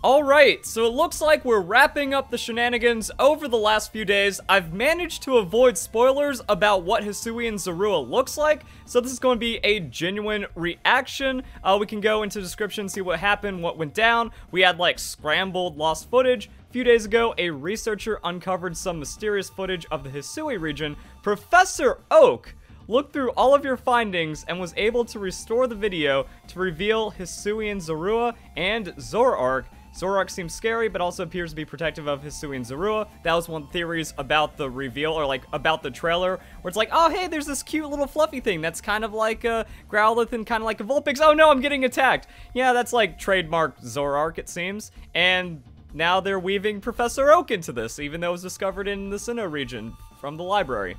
Alright, so it looks like we're wrapping up the shenanigans over the last few days. I've managed to avoid spoilers about what Hisuian Zorua looks like, so this is going to be a genuine reaction. We can go into the description, see what happened, what went down. We had like scrambled lost footage. A few days ago, a researcher uncovered some mysterious footage of the Hisui region. Professor Oak looked through all of your findings and was able to restore the video to reveal Hisuian Zorua and Zoroark. Zoroark seems scary, but also appears to be protective of Hisuian Zorua. That was one of the theories about the reveal, or like about the trailer, where it's like, oh hey, there's this cute little fluffy thing that's kind of like a Growlithe and kind of like a Vulpix. Oh no, I'm getting attacked. Yeah, that's like trademark Zoroark, it seems. And now they're weaving Professor Oak into this, even though it was discovered in the Sinnoh region from the library.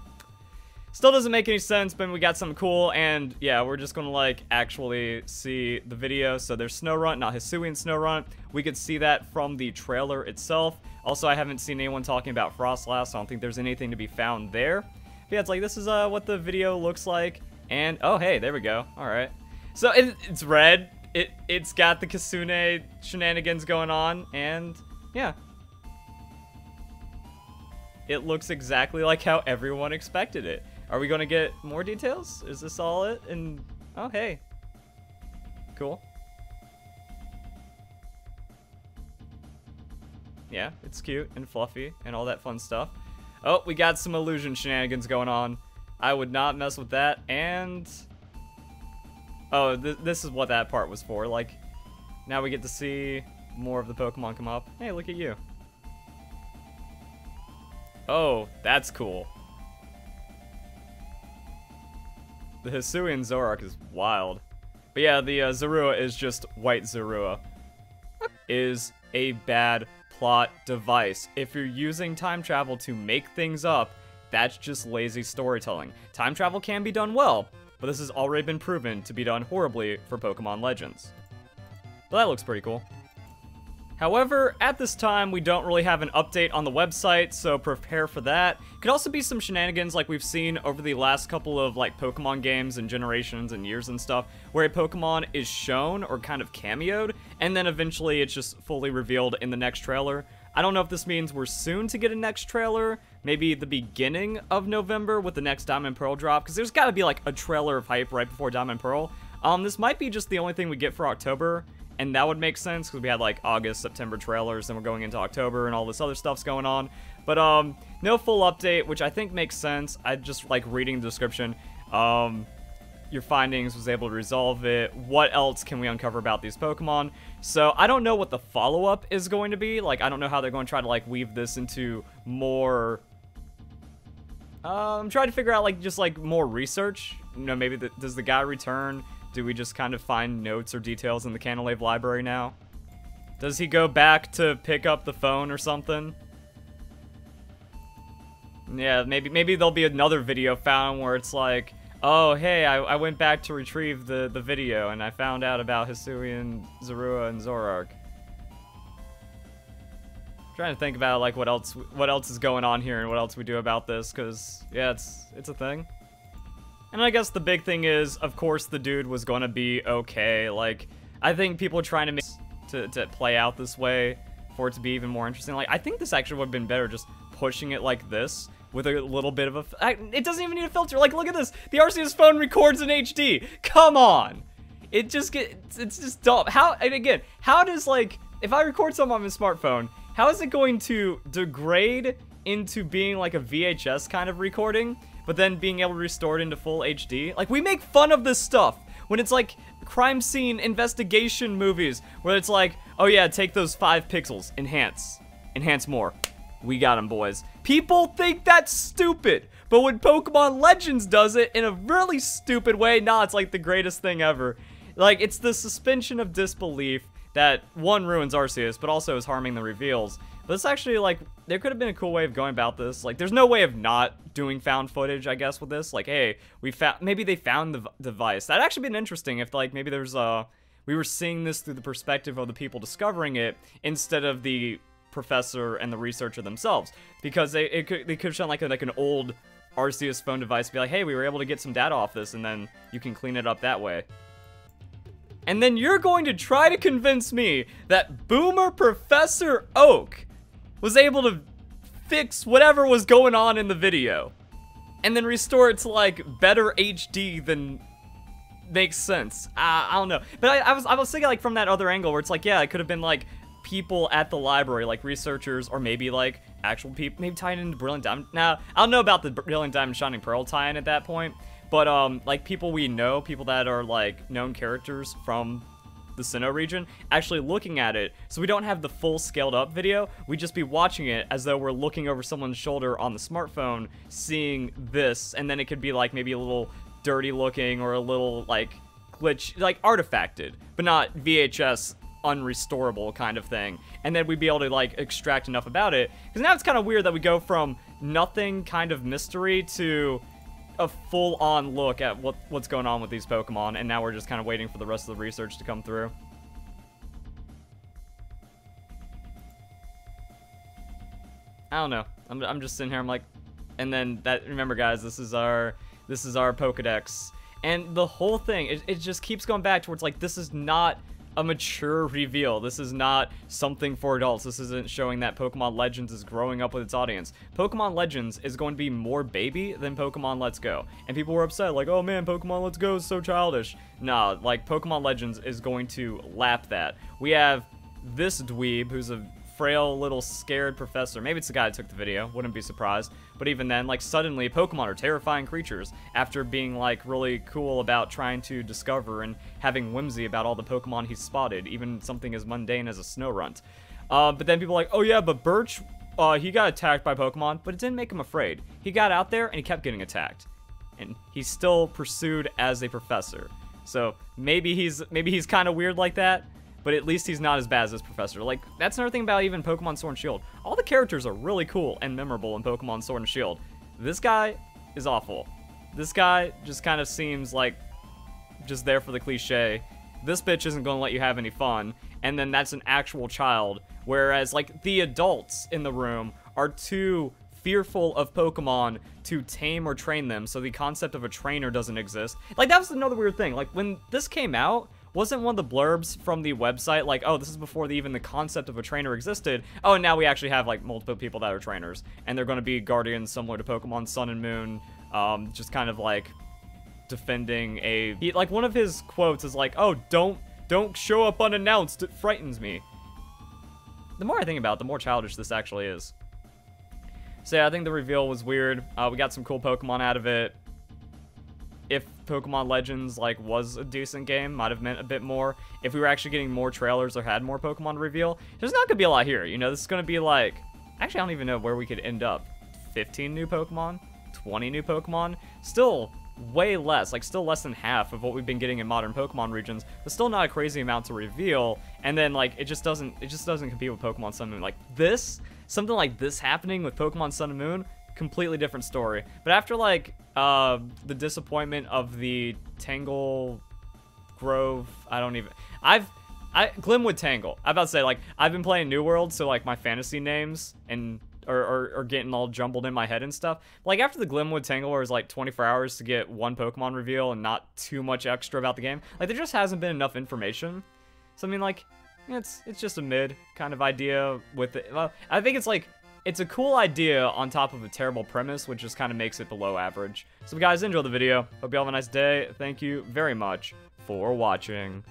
Still doesn't make any sense, but we got something cool, and yeah, we're just gonna like actually see the video. So there's Snorunt, not Hisuian Snorunt. We could see that from the trailer itself. Also, I haven't seen anyone talking about Froslass, so I don't think there's anything to be found there. But yeah, it's like, this is what the video looks like, and oh hey, there we go, alright. So it's red, it's got the Kasune shenanigans going on, and yeah. It looks exactly like how everyone expected it. Are we gonna get more details? Is this all it? And oh hey, cool. Yeah, it's cute and fluffy and all that fun stuff. Oh, we got some illusion shenanigans going on. I would not mess with that. And oh, this is what that part was for. Like, now we get to see more of the Pokemon come up. Hey, look at you. Oh, that's cool. The Hisuian Zoroark is wild. But yeah, the Zorua is just white Zorua. Is a bad plot device. If you're using time travel to make things up, that's just lazy storytelling. Time travel can be done well, but this has already been proven to be done horribly for Pokemon Legends. But that looks pretty cool. However, at this time, we don't really have an update on the website, so prepare for that. Could also be some shenanigans like we've seen over the last couple of like Pokemon games and generations and years and stuff, where a Pokemon is shown or kind of cameoed, and then eventually it's just fully revealed in the next trailer. I don't know if this means we're soon to get a next trailer, maybe the beginning of November with the next Diamond Pearl drop, because there's got to be like a trailer of hype right before Diamond Pearl. This might be just the only thing we get for October. And that would make sense, because we had, like, August, September trailers, and we're going into October, and all this other stuff's going on. But, no full update, which I think makes sense. I just like reading the description. Your findings was able to resolve it. What else can we uncover about these Pokemon? So, I don't know what the follow-up is going to be. Like, I don't know how they're going to try to, like, weave this into more... I'm trying to figure out, like, just, like, more research. You know, maybe does the guy return? Do we just kind of find notes or details in the Canalave library now? Does he go back to pick up the phone or something? Yeah, maybe there'll be another video found where it's like, oh, hey, I went back to retrieve the video and I found out about Hisuian Zorua and Zoroark. Trying to think about like what else is going on here and what else we do about this, because yeah, it's a thing. And I guess the big thing is, of course, the dude was gonna be okay. Like, I think people are trying to make to play out this way for it to be even more interesting. Like, I think this actually would have been better just pushing it like this with a little bit of a... it doesn't even need a filter. Like, look at this. The Arceus phone records in HD. Come on. It's just dumb. How, and again, how does, like, if I record something on my smartphone, how is it going to degrade into being like a VHS kind of recording, but then being able to restore it into full HD? Like, we make fun of this stuff when it's like crime scene investigation movies, where it's like, oh yeah, take those 5 pixels, enhance more. We got them, boys. People think that's stupid, but when Pokemon Legends does it in a really stupid way, nah, it's like the greatest thing ever. Like, it's the suspension of disbelief that, one, ruins Arceus, but also is harming the reveals. But it's actually, like, there could have been a cool way of going about this. Like, there's no way of not doing found footage, I guess, with this. Like, hey, maybe they found the device. That'd actually been interesting if, like, maybe there's we were seeing this through the perspective of the people discovering it instead of the professor and the researcher themselves. Because they could have shown, like an old Arceus phone device, be like, hey, we were able to get some data off this, and then you can clean it up that way. And then you're going to try to convince me that Boomer Professor Oak was able to fix whatever was going on in the video. And then restore it to, like, better HD than makes sense. I don't know. But I was thinking, like, from that other angle where it's like, yeah, it could have been, like, people at the library, like researchers, or maybe, like, actual people, maybe tying into Brilliant Diamond. Now, I don't know about the Brilliant Diamond Shining Pearl tie-in at that point, but, like, people we know, people that are, like, known characters from the Sinnoh region, actually looking at it, so we don't have the full scaled up video, we just be watching it as though we're looking over someone's shoulder on the smartphone, seeing this, and then it could be, like, maybe a little dirty looking, or a little, like, glitch, like, artifacted, but not VHS unrestorable kind of thing, and then we'd be able to, like, extract enough about it, because now it's kind of weird that we go from nothing kind of mystery to a full-on look at what's going on with these Pokemon, and now we're just kind of waiting for the rest of the research to come through. I don't know. I'm just sitting here. I'm like, and then that. Remember, guys, this is our Pokedex, and the whole thing. It just keeps going back towards, like, this is not a mature reveal. This is not something for adults. This isn't showing that Pokemon Legends is growing up with its audience. Pokemon Legends is going to be more baby than Pokemon Let's Go. And people were upset, like, oh man, Pokemon Let's Go is so childish. Nah, like, Pokemon Legends is going to lap that. We have this dweeb who's a frail little scared professor. Maybe it's the guy that took the video, wouldn't be surprised. But even then, like, suddenly Pokemon are terrifying creatures after being, like, really cool about trying to discover and having whimsy about all the Pokemon he's spotted, even something as mundane as a Snorunt. But then people are like, oh yeah, but Birch, he got attacked by Pokemon, but it didn't make him afraid. He got out there and he kept getting attacked. And he's still pursued as a professor. So maybe he's kind of weird like that, but at least he's not as bad as this professor. Like, that's another thing about even Pokemon Sword and Shield. All the characters are really cool and memorable in Pokemon Sword and Shield. This guy is awful. This guy just kind of seems like just there for the cliche. This bitch isn't going to let you have any fun. And then that's an actual child. Whereas, like, the adults in the room are too fearful of Pokemon to tame or train them, so the concept of a trainer doesn't exist. Like, that was another weird thing. Like, when this came out, wasn't one of the blurbs from the website like, oh, this is before even the concept of a trainer existed. Oh, and now we actually have, like, multiple people that are trainers. And they're going to be guardians similar to Pokemon Sun and Moon. Just kind of, like, defending like, one of his quotes is like, oh, don't show up unannounced. It frightens me. The more I think about it, the more childish this actually is. So yeah, I think the reveal was weird. We got some cool Pokemon out of it. If Pokemon Legends, like, was a decent game, might have meant a bit more. If we were actually getting more trailers or had more Pokemon to reveal, there's not gonna be a lot here. You know, this is gonna be like, actually, I don't even know where we could end up. 15 new Pokemon? 20 new Pokemon? Still way less, like, still less than half of what we've been getting in modern Pokemon regions, but still not a crazy amount to reveal. And then, like, it just doesn't compete with Pokemon Sun and Moon. Like, something like this happening with Pokemon Sun and Moon, completely different story. But after, like, the disappointment of the Tangle Grove, Glimwood Tangle. I'm about to say, like, I've been playing New World, so, like, my fantasy names and are getting all jumbled in my head and stuff. Like, after the Glimwood Tangle, where it was, like, 24 hours to get one Pokemon reveal and not too much extra about the game, like, there just hasn't been enough information. So, I mean, like, it's just a mid kind of idea with it. Well, I think it's, like, it's a cool idea on top of a terrible premise, which just kind of makes it below average. So, guys, enjoy the video. Hope you all have a nice day. Thank you very much for watching.